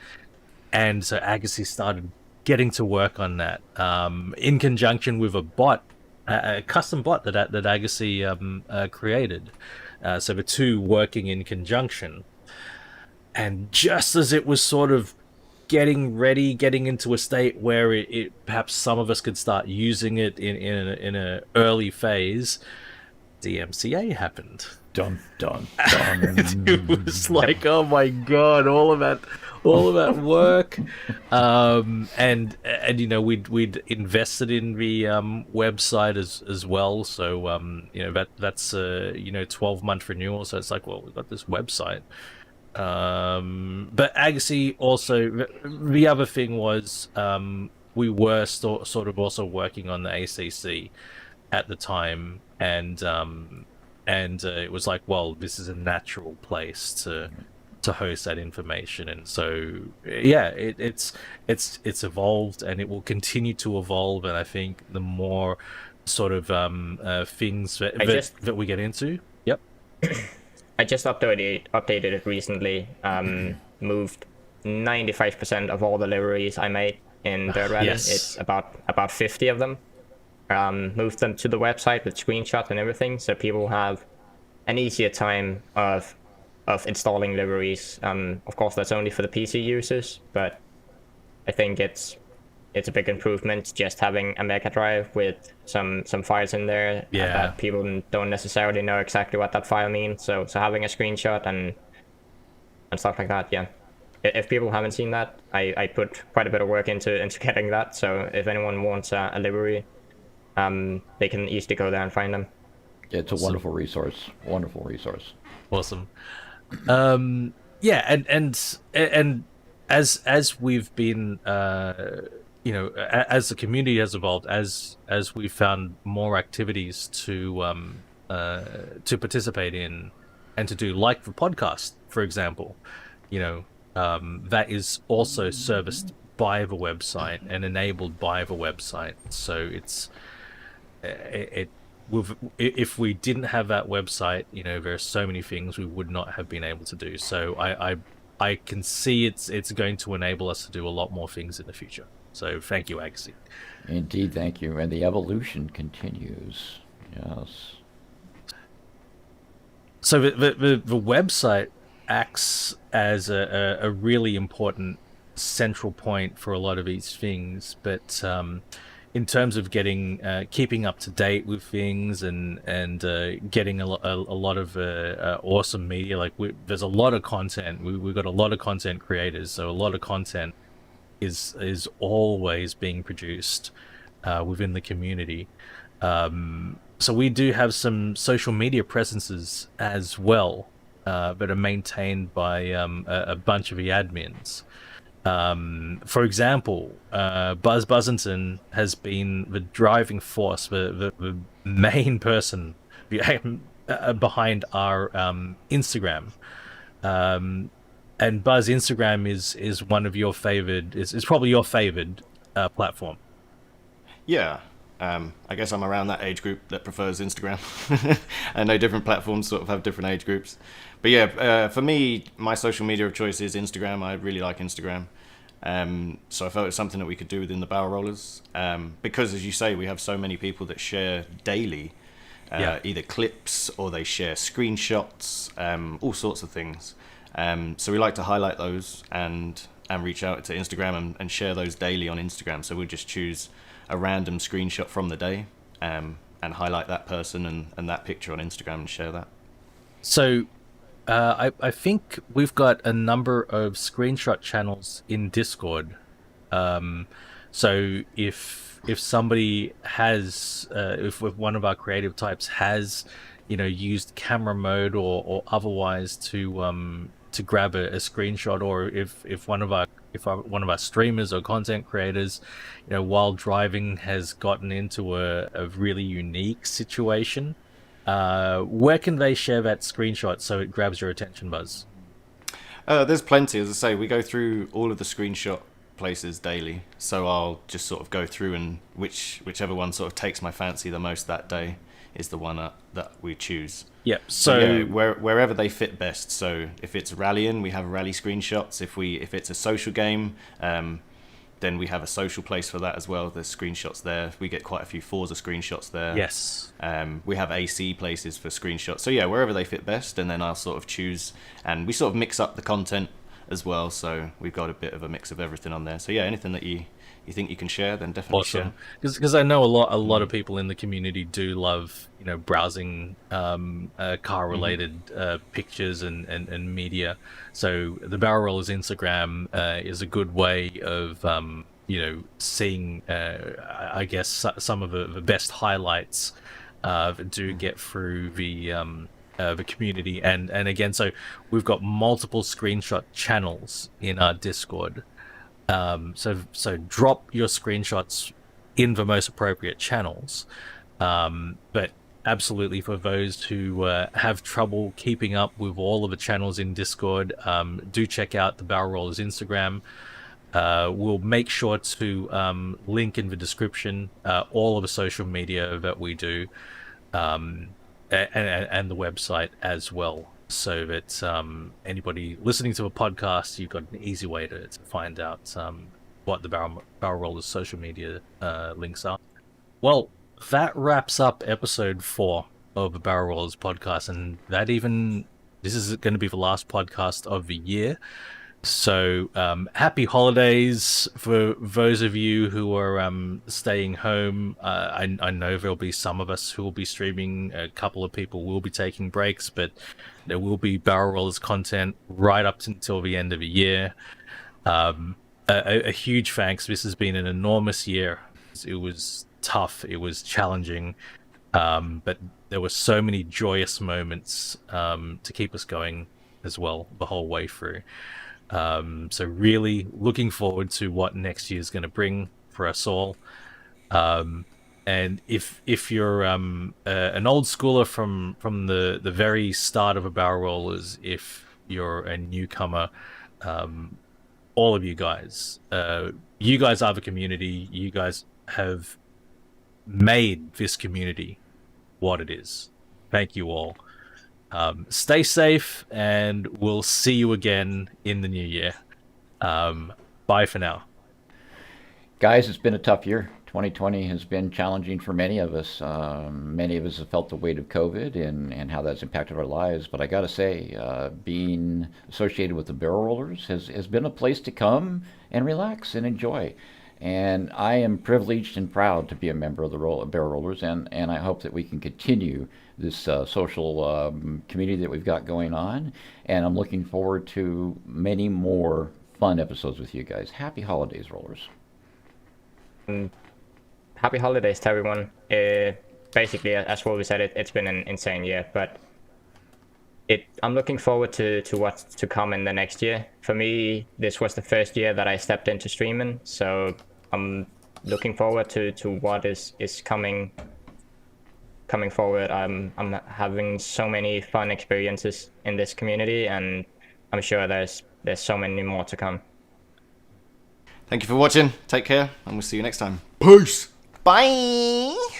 And so Agersi started getting to work on that in conjunction with a bot, a custom bot that Agersi created. So the two working in conjunction. And just as it was sort of getting into a state where it perhaps some of us could start using it in a early phase, DMCA happened. Dun dun dun. It was like, oh my god, all of that work, and we'd invested in the website as well. So that's 12-month renewal. So it's like, well, we've got this website. But Agersi also, the other thing was, we were sort of also working on the ACC at the time, and it was like, well, this is a natural place to host that information. And so yeah, it's evolved, and it will continue to evolve. And I think the more sort of things that we get into. Yep. I just updated it recently. Moved 95% of all the liveries I made in Dirt Rally. Yes. It's about 50 of them. Moved them to the website with screenshots and everything, so people have an easier time of installing liveries. Of course, that's only for the PC users, but I think it's a big improvement just having a Mega Drive with some files in there that people don't necessarily know exactly what that file means. So having a screenshot and stuff like that, yeah. If people haven't seen that, I put quite a bit of work into getting that. So if anyone wants a livery, they can easily go there and find them. Yeah, it's a wonderful resource. Wonderful resource. Awesome. Yeah, and as we've been as the community has evolved, as we've found more activities to participate in and to do, like the podcast, for example, that is also serviced by the website and enabled by the website. So if we didn't have that website, there are so many things we would not have been able to do. So I can see it's going to enable us to do a lot more things in the future. So thank you, Agersi. Indeed, thank you. And the evolution continues. Yes. So the website acts as a really important central point for a lot of these things, but in terms of keeping up to date with things and getting a lot of awesome media, there's a lot of content. We've got a lot of content creators, so a lot of content is always being produced within the community. So we do have some social media presences as well that are maintained by a bunch of the admins. For example, BuzzBuzzinton has been the driving force, the main person behind our Instagram. And Buzz, Instagram is one of your favored, is probably your favored platform. Yeah. I guess I'm around that age group that prefers Instagram. I know different platforms sort of have different age groups. But yeah, for me, my social media of choice is Instagram. I really like Instagram. So I felt it was something that we could do within the barrel rollers. Because, as you say, we have so many people that share daily, either clips or they share screenshots, all sorts of things. So we like to highlight those and reach out to Instagram and share those daily on Instagram. So we'll just choose a random screenshot from the day and highlight that person and that picture on Instagram and share that. So I think we've got a number of screenshot channels in Discord. So if somebody has, if one of our creative types has, used camera mode or otherwise to grab a screenshot, or if one of our streamers or content creators, while driving has gotten into a really unique situation, Where can they share that screenshot so it grabs your attention, Buzz? There's plenty, as I say. We go through all of the screenshot places daily, so I'll just sort of go through, and whichever one sort of takes my fancy the most that day is the one that we choose. Yep. So yeah, wherever they fit best. So if it's rallying, we have rally screenshots. If it's a social game, then we have a social place for that as well. There's screenshots there. We get quite a few Forza screenshots there. Yes. We have AC places for screenshots. So yeah, wherever they fit best, and then I'll sort of choose, and we sort of mix up the content as well. So we've got a bit of a mix of everything on there. So yeah, anything that you think you can share, then definitely Awesome. share. Because I know a lot of people in the community do love, you know, browsing car related pictures and media. So the Barrel Rollers Instagram is a good way of you know, seeing I guess some of the best highlights do get through the community, and again, so we've got multiple screenshot channels in our Discord. So drop your screenshots in the most appropriate channels. But absolutely, for those who have trouble keeping up with all of the channels in Discord, do check out the Barrel Rollers Instagram. We'll make sure to link in the description all of the social media that we do, and the website as well, so that anybody listening to a podcast, you've got an easy way to find out what the Barrel Rollers social media links are. Well, that wraps up episode 4 of the Barrel Rollers podcast, and this is going to be the last podcast of the year. So happy holidays for those of you who are staying home. I know there'll be some of us who will be streaming. A couple of people will be taking breaks, but there will be Barrel Rollers content right up until the end of the year. A huge thanks. This has been an enormous year. It was tough. It was challenging. But there were so many joyous moments to keep us going as well the whole way through. So really looking forward to what next year is going to bring for us all. And if you're an old schooler from the very start of a Barrel Rollers, if you're a newcomer, all of you guys are the community. You guys have made this community what it is. Thank you all. Stay safe, and we'll see you again in the new year. Bye for now. Guys, it's been a tough year. 2020 has been challenging for many of us. Many of us have felt the weight of COVID and how that's impacted our lives. But I got to say, being associated with the Barrel Rollers has been a place to come and relax and enjoy. And I am privileged and proud to be a member of the Barrel Rollers, and I hope that we can continue this social community that we've got going on. And I'm looking forward to many more fun episodes with you guys. Happy holidays, Rollers. Happy holidays to everyone. Basically, as Wolve said, it's been an insane year, but I'm looking forward to what's to come in the next year. For me, this was the first year that I stepped into streaming, so I'm looking forward to what is coming forward. I'm having so many fun experiences in this community, and I'm sure there's so many more to come. Thank you for watching. Take care, and we'll see you next time. Peace. Bye.